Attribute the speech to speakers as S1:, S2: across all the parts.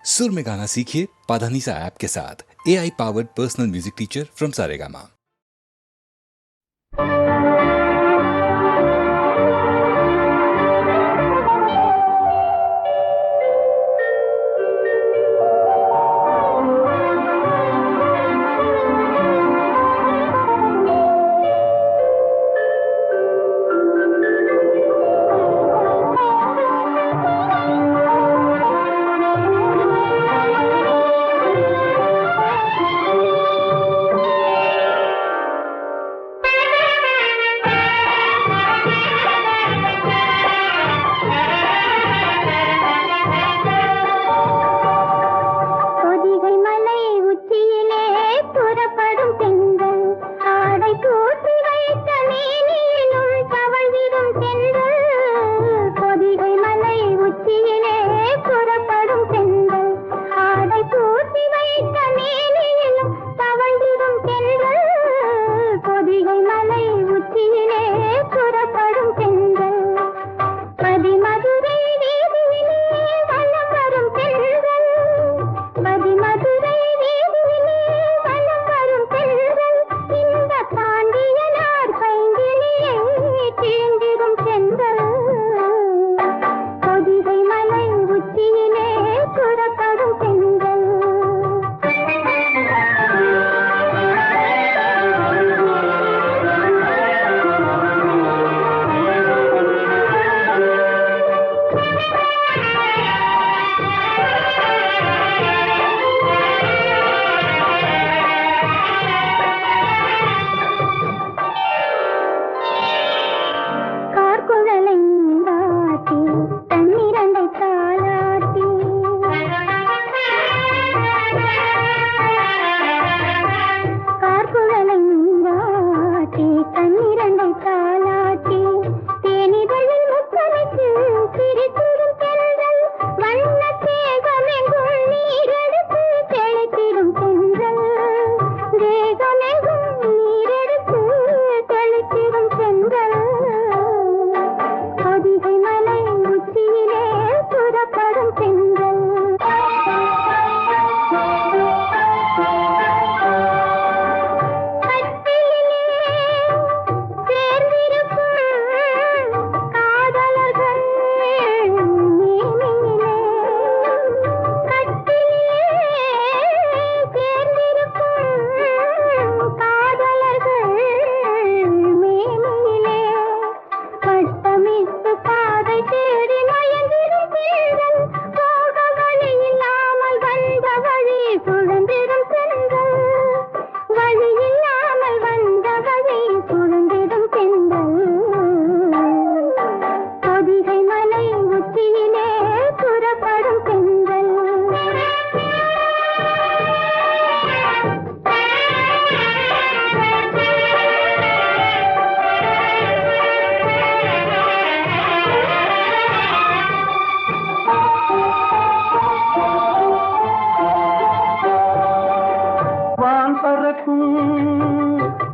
S1: सुर में गाना सीखिए पाधानीसा ऐप के साथ। AI powered personal music teacher from Saregama.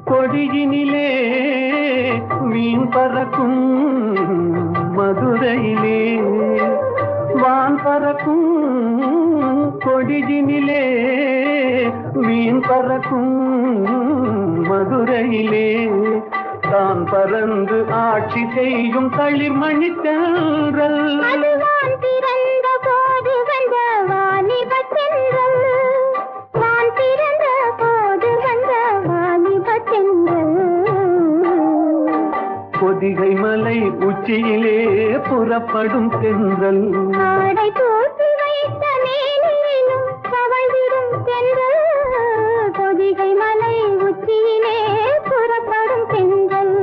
S2: கொடியினிலே மீன் பறக்கும் மதுரையிலே வான் பறக்கும் கொடியினிலே மீன் பறக்கும் மதுரையிலே தான் பறந்து ஆட்சி செய்யும் தளிர்மணி தென்றல் பொதிகை மலை உச்சியிலே புறப்படும் தென்றல் ஆடை போட்டு வைத்த மேனிலும் தவழ்ந்திடும் தென்றல் பொதிகை மலை உச்சியிலே புறப்படும் தென்றல்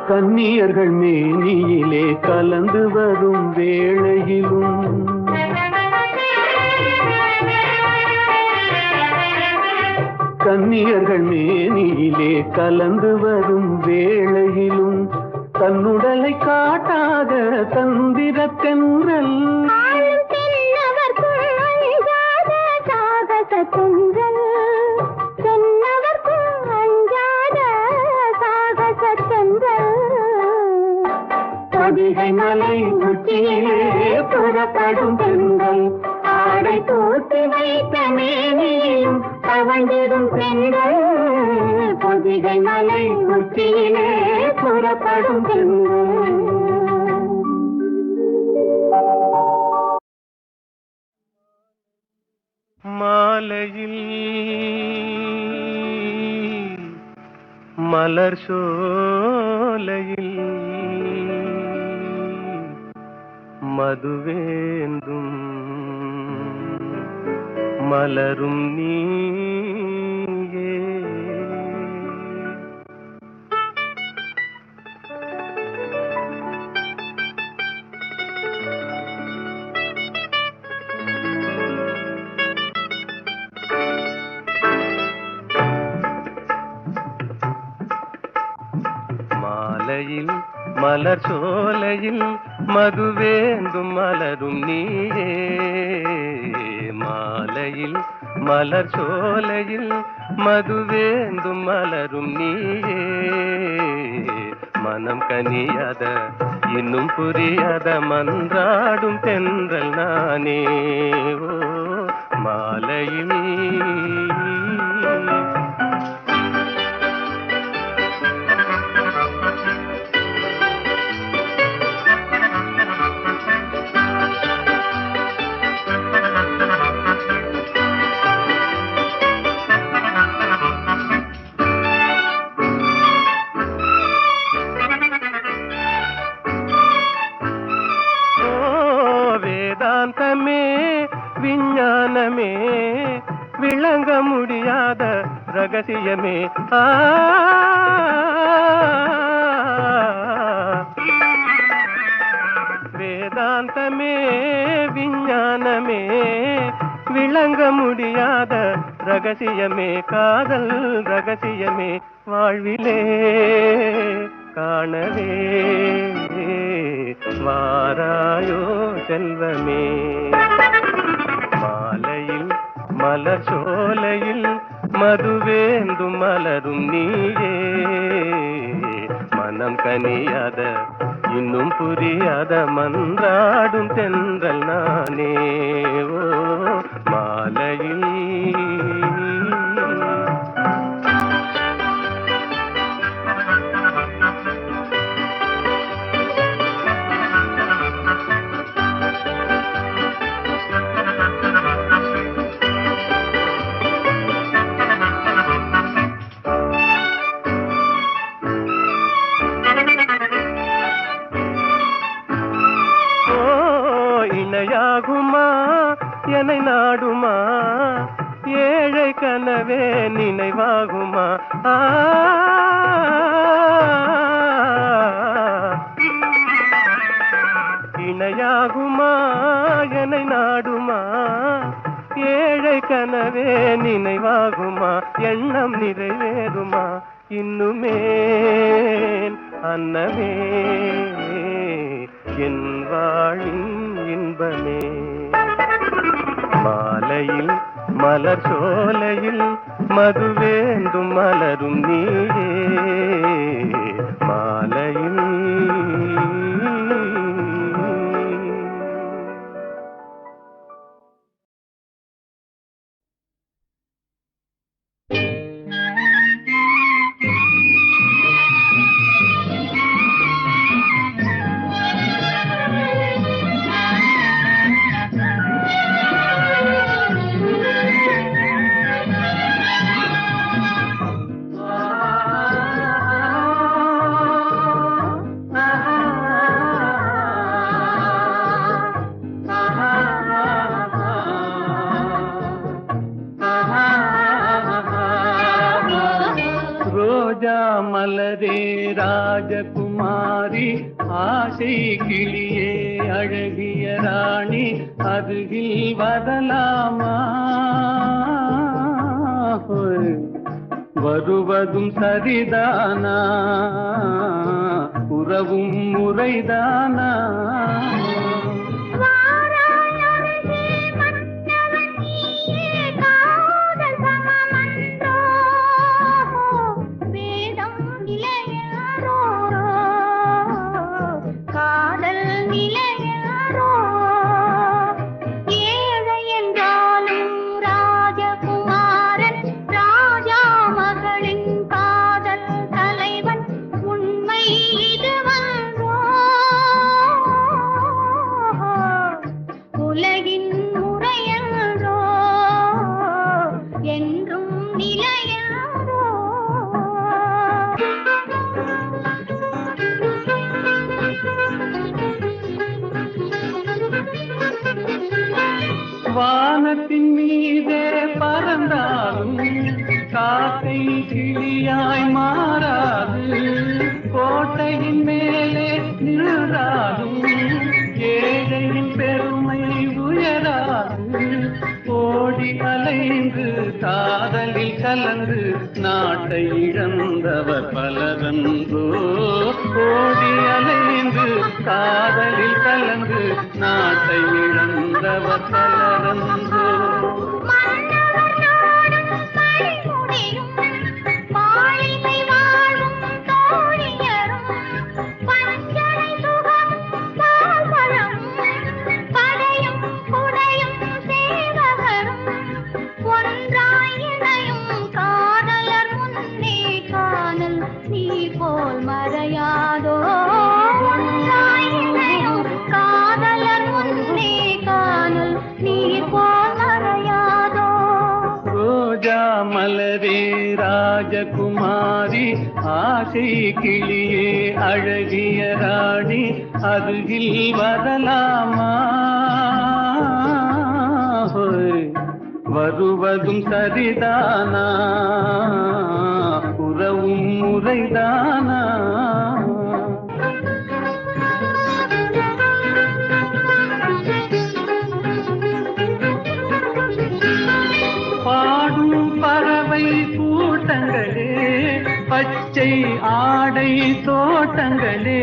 S2: கன்னியர்கள் மேனியிலே கலந்து வரும் வேளையிலும் கன்னியர்கள் மேனியிலே கலந்து வரும் வேளையிலும் தன்னுடலை காட்டாத தந்திரத்தென்றல் பொதிகை மலை உச்சியிலே புறப்படும் பெண்கள் ஆடை தூத்தி வைத்த மேனியும் தவழ்ந்திடும் பெண்கள் பொதிகை மலை உச்சியிலே புறப்படும் பெண்கள். மாலையில் மலர் சோலையில் மதுவேந்தும் மலரும் நீயே மாலையில் மலர் சோலையில் மதுவேந்தும் மலரும் நீயே மாலையில் மலர் சோலையில் மதுவேந்தும் மலரும் நீயே மனம் கனியாத இன்னும் புரியாத மன்றாடும் தென்றல் நானே ஓ மாலையில் விஞ்ஞானமே விளங்க முடியாத ரகசியமே வேதாந்தமே விஞ்ஞானமே விளங்க முடியாத ரகசியமே காதல் ரகசியமே வாழ்விலே காணவே வாராயோ செல்வமே மாலையில் மலர் சோலையில் மதுவேந்தும் மலரும் நீயே மனம் கனியாத இன்னும் புரியாத மன்றாடும் தென்றல் நானே ஓ மாலையில் இணையாகுமா என்னை நாடுமா ஏழை கனவே நினைவாகுமா இணையாகுமா என்னை நாடுமா ஏழை கனவே நினைவாகுமா எண்ணம் நிறைவேறுமா இன்னுமே அன்னமே என் வாழின் இன்பமே மாலையில் மலர் சோலையில் மதுவேந்தும் மலரும் நீயே மாலையில் மலரே ராஜகுமாரி ஆசை கிளியே அழகிய ராணி அருகில் வரலாமா வருவதும் சரிதானா, உறவும் முறைதானா? வானத்தின் மீதே பறந்தாலும் காக்கை கிளியாய் மாறாது, கோட்டையின் மேலே நின்றாலும் ஏழையின் பெருமை உயராது. ஓடி அலைந்து காதலில் கலந்து நாட்டை இழந்தவர் பலரன்றோ, ஓடி அலைந்து காதலில் கலந்து நாட்டை இழந்தவர் பலரன்றோ. மலரே ராஜகுமாரி, ஆசை கிளியே அழகிய ராணி, அருகில் வரலாமா? வருவதும் சரிதானா, உறவும் முறைதானா? பாடும் பறவை கூட்டங்களே, பச்சை ஆடை தோட்டங்களே,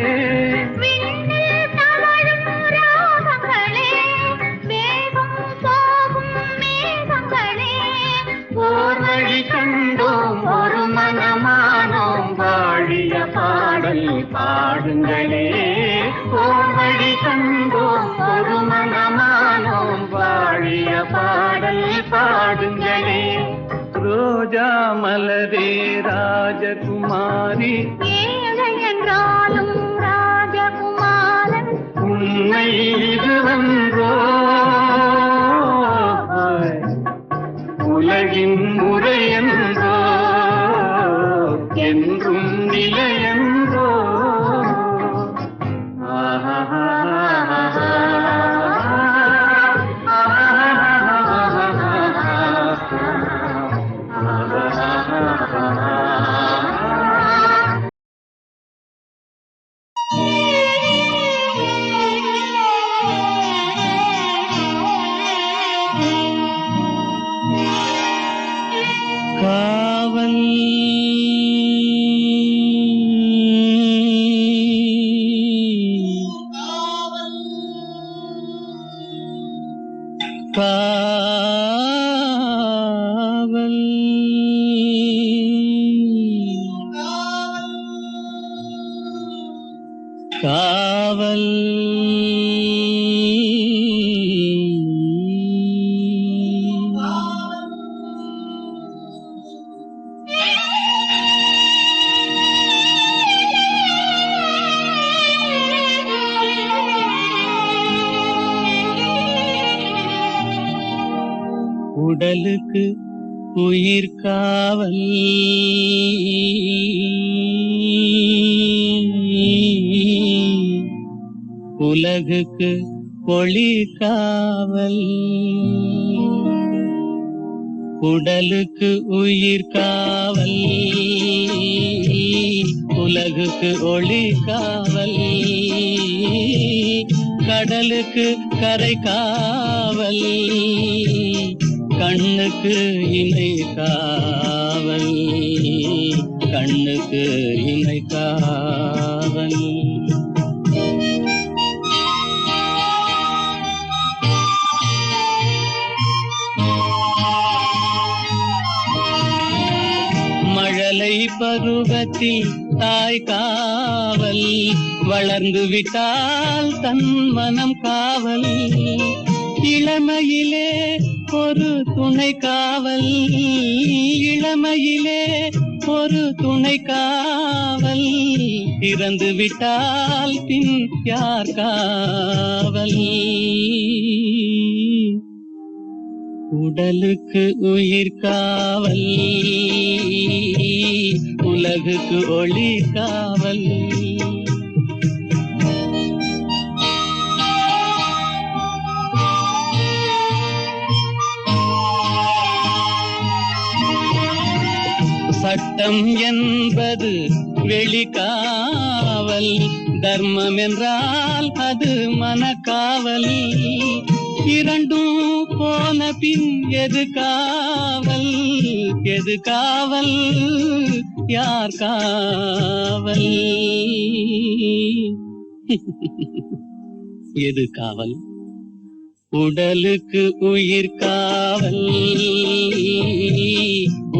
S2: ஓர் வழி கண்டோம் ஒரு மனமானோம், வாழிய பாடல் பாடுங்களே. ஓர் வழி கண்டோம் ஒரு மனமானோம், வாழிய பாடல் பாடுங்களே. ரோஜா மலரே ராஜகுமாரி,
S3: ஏழை என்றாலும் ராஜகுமாரன்,
S2: உண்மை இதுவன்றோ, உலகின் முறையன்றோ, என்றும் நிலையன்றோ. காவல் காவல் காவல் உடலுக்கு உயிர் காவல், உலகுக்கு ஒளி காவல். உடலுக்கு உயிர் காவல், உலகுக்கு ஒளி காவல். கடலுக்கு கரை காவல், கண்ணுக்கு இணை காவல். கண்ணுக்கு இமை காவல். மழலை பருவத்தில் தாய் காவல், வளர்ந்து விட்டால் தன் மனம் காவல். இளமையிலே ஒரு துணை காவல், இளமையிலே ஒரு துணை காவல். இறந்து விட்டால் பின் யார் காவல்? உடலுக்கு உயிர் காவல், உலகுக்கு ஒளி காவல். சட்டம் என்பது வெளிக்காவல், தர்மம் என்றால் அது மனக்காவல். இரண்டும் போன பின் எது காவல்? எது காவல்? யார் காவல்? எது காவல்? உடலுக்கு உயிர் காவல்,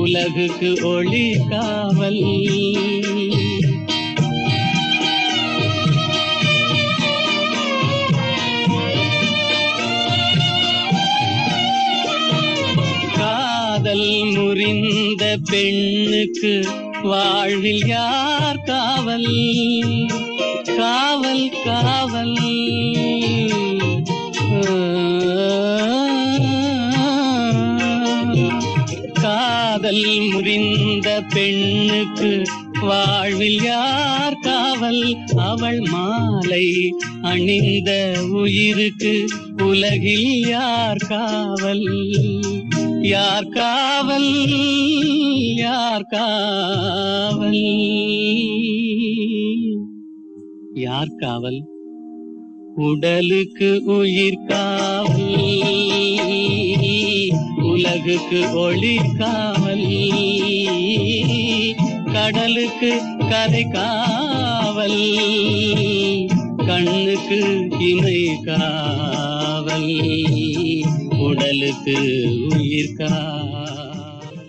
S2: உலகுக்கு ஒளி காவல். காதல் முறிந்த பெண்ணுக்கு வாழ்வில் யார் காவல்? காவல் காவல். காதல் முறிந்த பெண்ணுக்கு வாழ்வில் யார் காவல்? அவள் மாலை அணிந்த உயிருக்கு உலகில் யார் காவல்? யார் காவல்? யார் காவல்? யார் காவல்? உடலுக்கு உயிர் காவல், உலகுக்கு ஒளி காவல். கடலுக்கு கரை காவல், கண்ணுக்கு இமை காவல். உடலுக்கு உயிர் காவல்.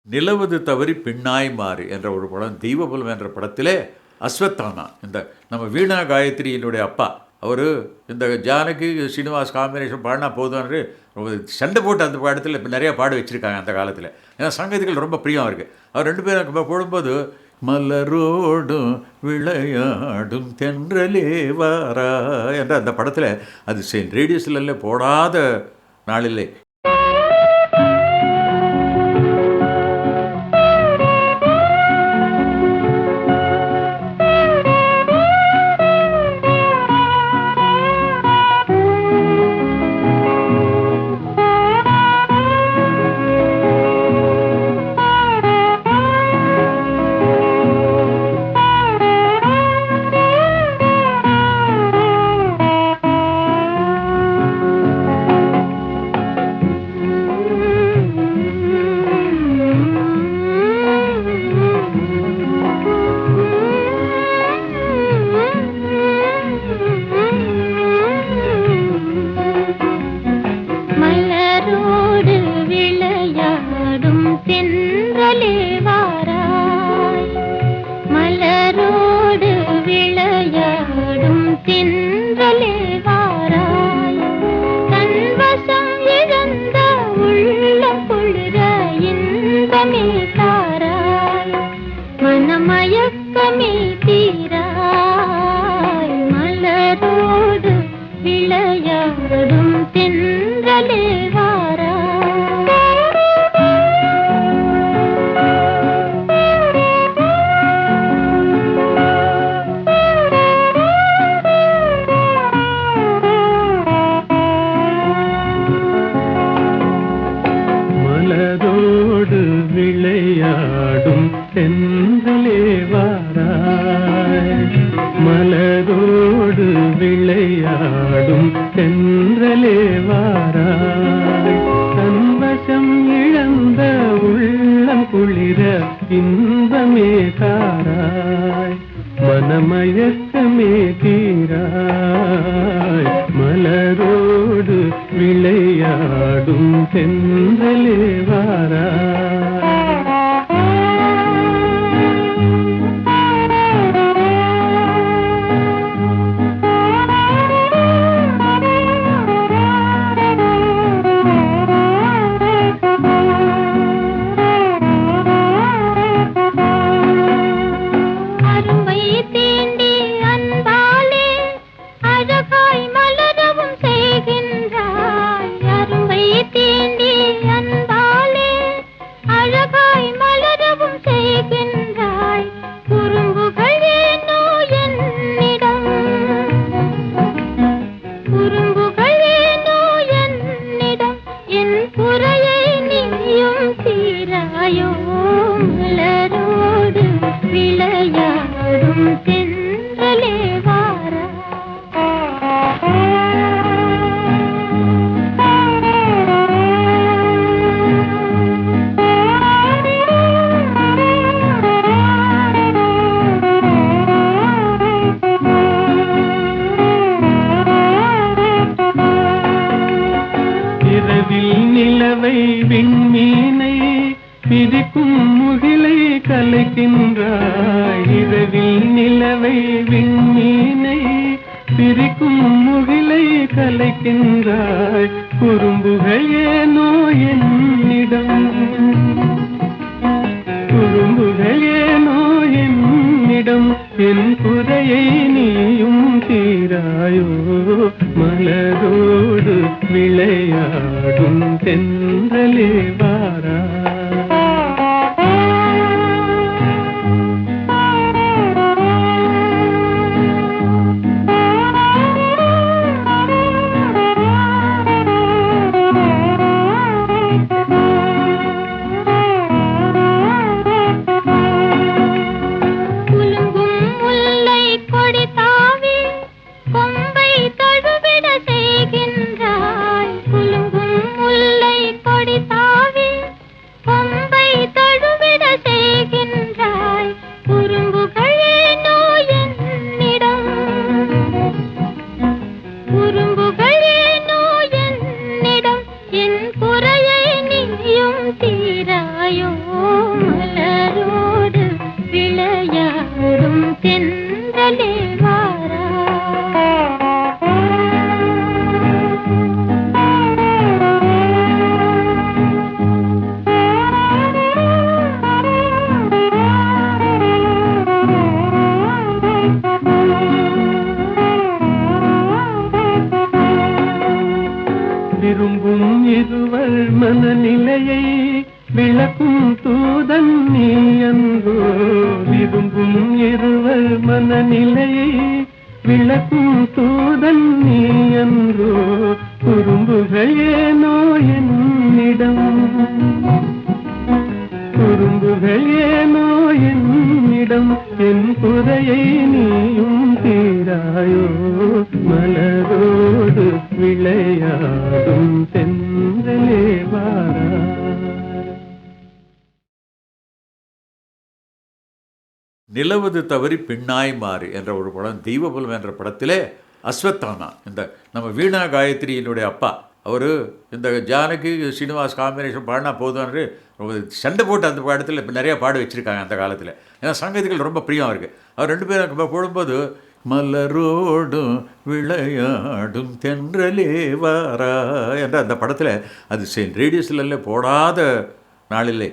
S4: நிலவது தவறி பெண்ணாய் மாறு என்ற ஒரு படம், தெய்வபலம் என்ற படத்திலே அஸ்வத்தானா, இந்த நம்ம வீணா காயத்ரியினுடைய அப்பா, அவர் இந்த ஜானகி ஸ்ரீனிவாஸ் காம்பினேஷன் பாடினா போதும்னு ரொம்ப சண்டை போட்டு அந்த படத்தில் இப்போ நிறையா பாட வச்சுருக்காங்க அந்த காலத்தில். ஏன்னா சங்கதிகள் ரொம்ப பிரியம் அவருக்கு. அவர் ரெண்டு பேரும் போடும்போது மலரோடும் விளையாடும் தென்றலே வாரா என்ற அந்த படத்தில் அது ரேடியோஸ்ல போடாத நாளில்லை.
S2: விளையாடும் தென்றலே வாராய்.
S5: மனமயக்கமே தீராய் மலரோடு விளையாடும் தென்றலே வாராய். நிலவை விண்மீனை பிரிக்கும் முகிலை கலைக்கின்றாய். இரவில் நிலவை விண்மீனை பிரிக்கும் முகிலை கலைக்கின்றாய். குறும்புகள் ஏனோ என்னிடம், குறும்புகள் ஏனோ என்னிடம். என் குறையை நீயும் தீராயோ மலரோடு விளையாடும் தென்றலே வாராய். விரும்பும் இருவர் மனநிலையை விளக்கும் தூதன் நீ அன்றோ. விரும்பும் இருவர் மனநிலையை விளக்கும் தூதன் நீ அன்றோ. குறும்புகள் ஏனோ என்னிடம், குறும்புகள் ஏனோ என்னிடம். என் குறையை நீயும் தீராயோ மலரோடு விளையாடும் தென்றலே வாராய்.
S4: நிலவது தவறி பெண்ணாய் மாறி என்ற ஒரு படம், தெய்வபுலம் என்ற படத்திலே அஸ்வத்தானா, இந்த நம்ம வீணா காயத்ரியினுடைய அப்பா, அவர் இந்த ஜானகி ஸ்ரீனிவாஸ் காம்பினேஷன் பாடினா போதும்னு ரொம்ப சண்டை போட்டு அந்த படத்தில் இப்போ நிறையா பாட வச்சுருக்காங்க அந்த காலத்தில். ஏன்னா சங்கீதங்கள் ரொம்ப பிரியம் இருக்குது. அவர் ரெண்டு பேரும் போடும்போது மலரோடும் விளையாடும் தென்றலே வாரா என்ற அந்த படத்தில் அது ரேடியோஸ்ல போடாத நாளில்லை.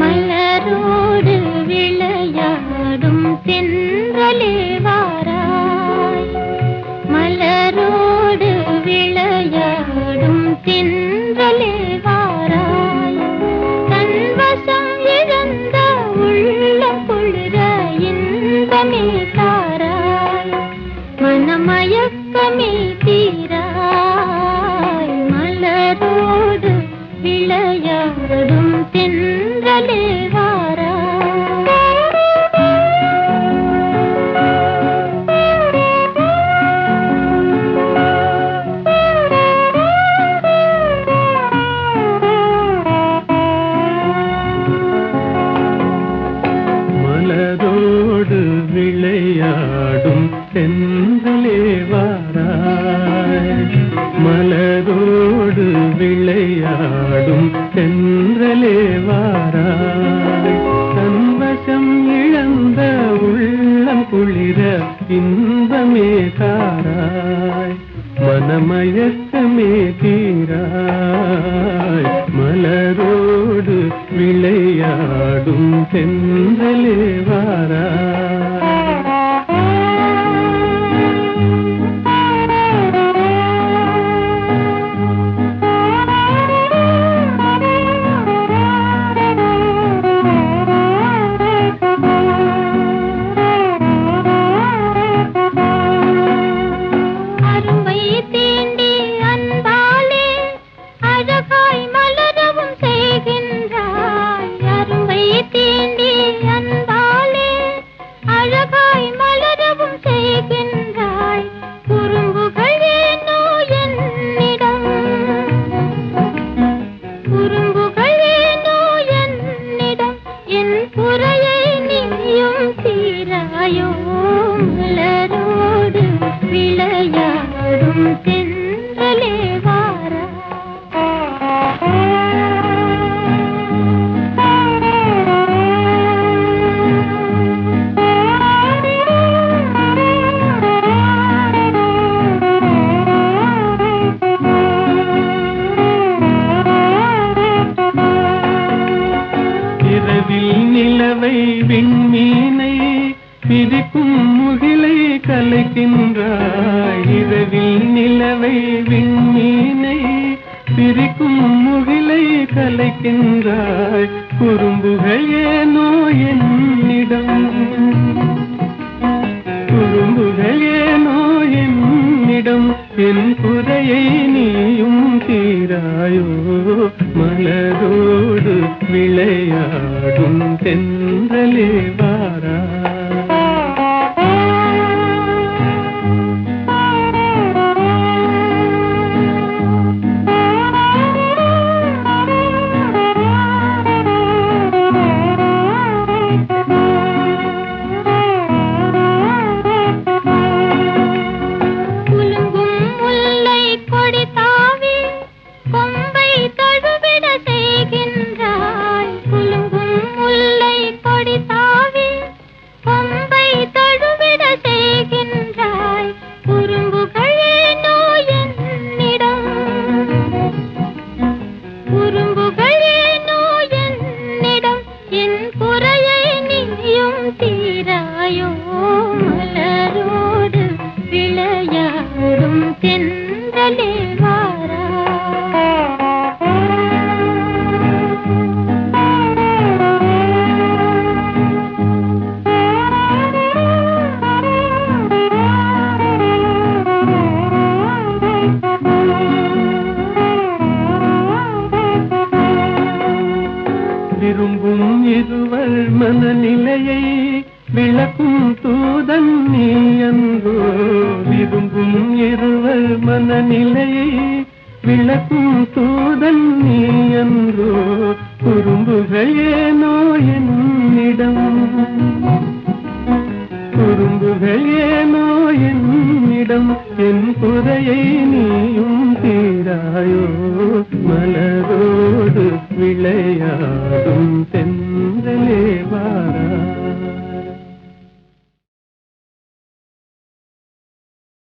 S3: மலரோடு விளையாடும் தென்றலே வாராய். தென்றலே வாராய் தன்வசம் இழந்த உள்ளம் குளிர இன்பமே தாராய் மனமயக்கமே தீராய் மலரோடு விளையாடும் தென்றலே
S5: மலரோடு விளையாடும் தென்றலே வாராய் மலரோடு விளையாடும் தென்றலே வாராய் தன்வசம் இழந்த உள்ளம் குளிர இன்பமே தாராய் மனமயக்கமே தீராய் மலரோடு விளையாடும் தென்றலே வாராய் மலரோடு விளையாடும் தென்றலே இரவில் நிலவை விண்மீனை பிரிக்கும் முகிலை கலைக்கின்றாய் இரவில் நிலவை விண்மீனை பிரிக்கும் முகிலை கலைக்கின்றாய் குறும்புகள் ஏனோ என்னிடம் குறும்புகள் ஏனோ என்னிடம் என் குறையை நீயும் தீராயோ மலரோடு விளையாடும் தென்றலே வாராய் மலரோடு விளையாடும் தென்றலே விரும்பும் இருவர் மனநிலையை விளக்கும் தூதன் நீ அன்றோ விரும்பும் இருவர் மனநிலையை விளக்கும் தூதன் நீ அன்றோ குறும்புகள் ஏனோ என்னிடம் குறும்புகள் ஏனோ என்னிடம்